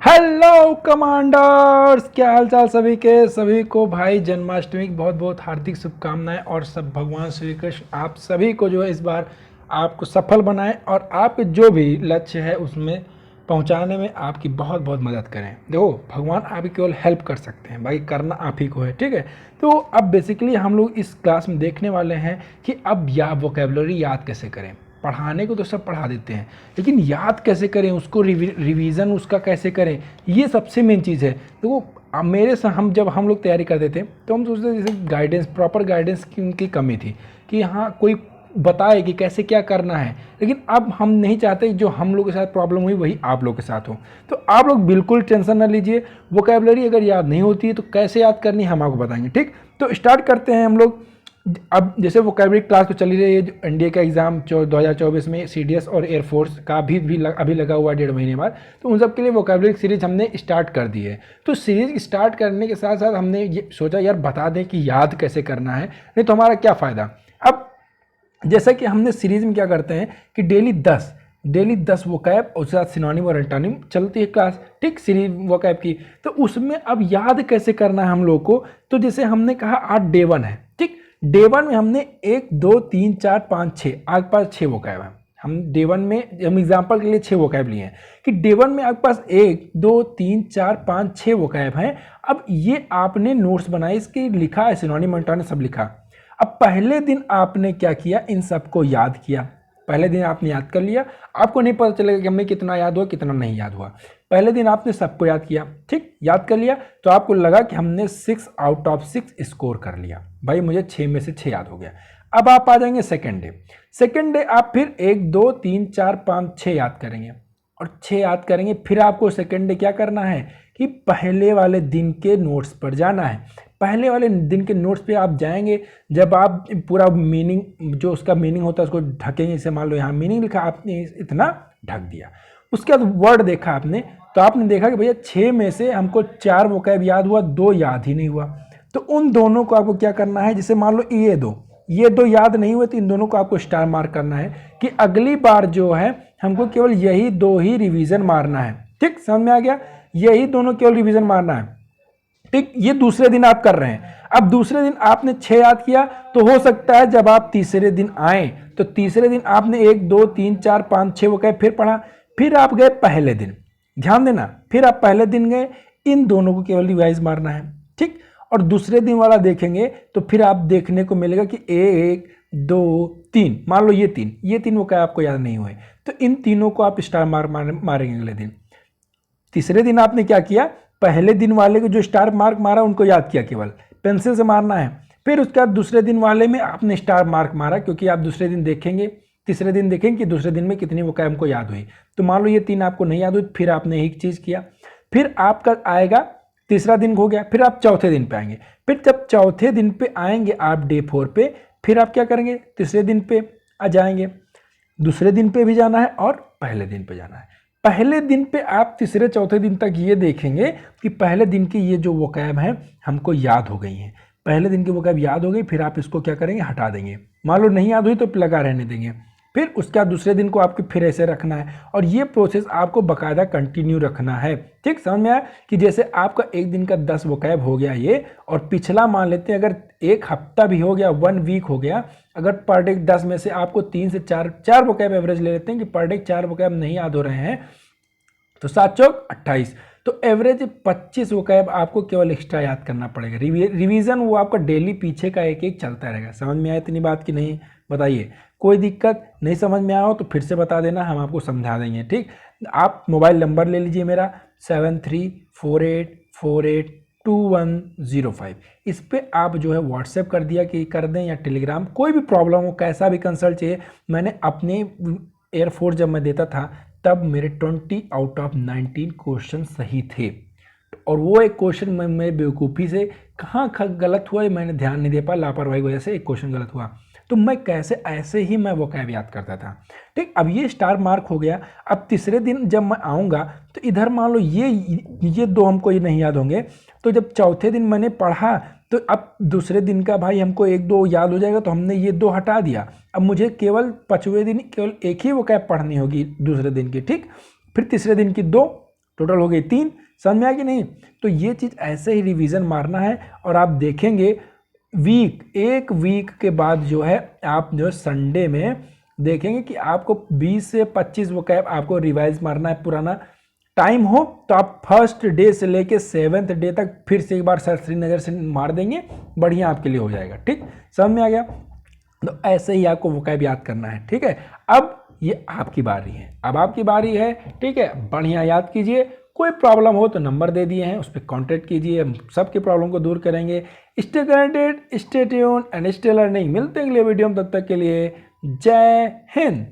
Hello commanders, क्या हाल चाल सभी के सभी को भाई जन्माष्टमी की बहुत बहुत हार्दिक शुभकामनाएं। और सब भगवान श्री कृष्ण आप सभी को जो है इस बार आपको सफल बनाएं और आपके जो भी लक्ष्य है उसमें पहुंचाने में आपकी बहुत बहुत मदद करें। देखो, भगवान आपकी केवल हेल्प कर सकते हैं, भाई करना आप ही को है, ठीक है। तो अब बेसिकली हम लोग इस क्लास में देखने वाले हैं कि अब वोकेबलरी याद कैसे करें। पढ़ाने को तो सब पढ़ा देते हैं, लेकिन याद कैसे करें उसको, रिवीजन उसका कैसे करें, ये सबसे मेन चीज़ है। तो अब मेरे से जब हम लोग तैयारी करते थे तो हम सोचते थे जैसे गाइडेंस, प्रॉपर गाइडेंस की उनकी कमी थी कि हाँ कोई बताए कि कैसे क्या करना है। लेकिन अब हम नहीं चाहते जो हम लोग के साथ प्रॉब्लम हुई वही आप लोग के साथ हो। तो आप लोग बिल्कुल टेंशन ना लीजिए। वोकैबुलरी अगर याद नहीं होती है तो कैसे याद करनी है हम आपको बताएंगे, ठीक। तो स्टार्ट करते हैं हम लोग। अब जैसे वोकैबुलरी क्लास तो चली रही है, एनडीए का एग्जाम 2024 में सीडीएस और एयरफोर्स का अभी लगा हुआ 1.5 महीने बाद। तो उन सब के लिए वोकैबुलरी सीरीज हमने स्टार्ट कर दी है। तो सीरीज स्टार्ट करने के साथ साथ हमने ये सोचा यार बता दें कि याद कैसे करना है, नहीं तो हमारा क्या फ़ायदा। अब जैसा कि हमने सीरीज में क्या करते हैं कि डेली 10 वोकैब और उसके साथ सिनोनिम और एंटोनिम चलती है क्लास, ठीक, सीरीज वोकैब की। तो उसमें अब याद कैसे करना है हम लोग को। तो जैसे हमने कहा आज डे 1 है, ठीक। डे 1 में हमने 1 2 3 4 5 6 आपके पास 6 वोकैब है। हम डे 1 में हम एग्जाम्पल के लिए 6 वोकैब लिए हैं कि डे 1 में आपके पास 1 2 3 4 5 6 वोकैब हैं। अब ये आपने नोट्स बनाए, इसके लिखा है, सिनोनिम एंटोनिम सब लिखा। अब पहले दिन आपने क्या किया, इन सबको याद किया। पहले दिन आपने याद कर लिया, आपको नहीं पता चलेगा कि हमें कितना याद हुआ कितना नहीं याद हुआ। पहले दिन आपने सबको याद किया, ठीक, याद कर लिया तो आपको लगा कि हमने 6 आउट ऑफ 6 स्कोर कर लिया, भाई मुझे 6 में से 6 याद हो गया। अब आप आ जाएंगे सेकेंड डे आप फिर 1 2 3 4 5 6 याद करेंगे और 6 याद करेंगे। फिर आपको सेकेंड डे क्या करना है कि पहले वाले दिन के नोट्स पर जाना है। पहले वाले दिन के नोट्स पे आप जाएंगे, जब आप पूरा मीनिंग जो उसका मीनिंग होता है उसको ढकेंगे। जैसे मान लो यहाँ मीनिंग लिखा, आपने इतना ढक दिया। उसके बाद वर्ड देखा आपने, तो आपने देखा कि भैया 6 में से हमको 4 वोकैब याद हुआ, 2 याद ही नहीं हुआ। तो उन दोनों को आपको क्या करना है, जैसे मान लो ये दो याद नहीं हुए तो इन दोनों को आपको स्टार मार्क करना है कि अगली बार जो है हमको केवल यही 2 ही रिवीजन मारना है, ठीक, समझ में आ गया। यही दोनों केवल रिवीजन मारना है, ठीक। ये दूसरे दिन आप कर रहे हैं। अब दूसरे दिन आपने 6 याद किया, तो हो सकता है जब आप तीसरे दिन आए तो तीसरे दिन आपने 1 2 3 4 5 6 वो कहे फिर पढ़ा। फिर आप गए पहले दिन, ध्यान देना, फिर आप पहले दिन गए, इन दोनों को केवल रिवाइज मारना है, ठीक। और दूसरे दिन वाला देखेंगे तो फिर आप देखने को मिलेगा कि 1 2 3, मान लो ये तीन वो कहे आपको याद नहीं हुए, तो इन तीनों को आप स्टार मारेंगे अगले दिन। तीसरे दिन आपने क्या किया, पहले दिन वाले को जो स्टार मार्क मारा उनको याद किया, केवल पेंसिल से मारना है। फिर उसके बाद दूसरे दिन वाले में आपने स्टार मार्क मारा, क्योंकि आप दूसरे दिन देखेंगे, तीसरे दिन देखेंगे कि दूसरे दिन में कितनी वो हमको याद हुई। तो मान लो ये 3 आपको नहीं याद हुई, फिर आपने एक चीज़ किया। फिर आपका आएगा तीसरा दिन हो गया, फिर आप चौथे दिन पे आएंगे। फिर जब चौथे दिन पे आएंगे आप डे 4 पे, फिर आप क्या करेंगे, तीसरे दिन पे आ जाएंगे, दूसरे दिन पे भी जाना है और पहले दिन पे जाना है। पहले दिन पे आप तीसरे चौथे दिन तक ये देखेंगे कि पहले दिन की ये जो वोकैब हैं हमको याद हो गई हैं। पहले दिन की वोकैब याद हो गई, फिर आप इसको क्या करेंगे, हटा देंगे। मान लो नहीं याद हुई तो लगा रहने देंगे। फिर उसके बाद दूसरे दिन को आपके फिर ऐसे रखना है, और ये प्रोसेस आपको बाकायदा कंटिन्यू रखना है, ठीक। समझ में आया कि जैसे आपका एक दिन का 10 वोकैब हो गया ये, और पिछला मान लेते हैं अगर एक हफ्ता भी हो गया, 1 वीक हो गया, अगर पर डे 10 में से आपको 3 से 4 वोकैब एवरेज ले लेते हैं कि पर डे 4 वोकैब नहीं याद हो रहे हैं, तो 7 चौक 28, तो एवरेज 25 वोकैब आपको केवल एक्स्ट्रा याद करना पड़ेगा। रिवीजन वो आपका डेली पीछे का एक एक चलता रहेगा। समझ में आया इतनी बात की नहीं, बताइए कोई दिक्कत नहीं समझ में आया हो तो फिर से बता देना, हम आपको समझा देंगे, ठीक। आप मोबाइल नंबर ले लीजिए मेरा 7348482105, इस पर आप जो है व्हाट्सएप कर दें या टेलीग्राम, कोई भी प्रॉब्लम हो, कैसा भी कंसल्ट चाहिए। मैंने अपने एयरफोर्स जब मैं देता था तब मेरे 20 आउट ऑफ 19 क्वेश्चन सही थे, और वो एक क्वेश्चन में मेरे बेवकूफ़ी से कहाँ गलत हुआ ये मैंने ध्यान नहीं दे पाया, लापरवाही की वजह से एक क्वेश्चन गलत हुआ, तो मैं कैसे ऐसे ही मैं वोकैब याद करता था, ठीक। अब ये स्टार मार्क हो गया। अब तीसरे दिन जब मैं आऊँगा तो इधर मान लो ये 2 हमको ये नहीं याद होंगे, तो जब चौथे दिन मैंने पढ़ा तो अब दूसरे दिन का भाई हमको 1 2 याद हो जाएगा, तो हमने ये 2 हटा दिया। अब मुझे केवल 5वें दिन केवल एक ही वोकैब पढ़नी होगी दूसरे दिन की, ठीक। फिर तीसरे दिन की 2 टोटल हो गई 3। समझ में आया कि नहीं? तो ये चीज़ ऐसे ही रिवीजन मारना है और आप देखेंगे एक वीक के बाद जो है आप जो संडे में देखेंगे कि आपको 20 से 25 वोकैब आपको रिवाइज मारना है। पुराना टाइम हो तो आप फर्स्ट डे से लेके 7th डे तक फिर से एक बार सरसरी नज़र से मार देंगे, बढ़िया आपके लिए हो जाएगा। ठीक, समझ में आ गया? तो ऐसे ही आपको वोकैब याद करना है। ठीक है, अब ये आपकी बारी है, अब आपकी बारी है। ठीक है, बढ़िया याद कीजिए। कोई प्रॉब्लम हो तो नंबर दे दिए हैं, उस पर कॉन्टेक्ट कीजिए, हम सबकी प्रॉब्लम को दूर करेंगे। Stay connected, stay tuned and stay learning. मिलते हैं अगले वीडियो में, तब तक के लिए जय हिंद।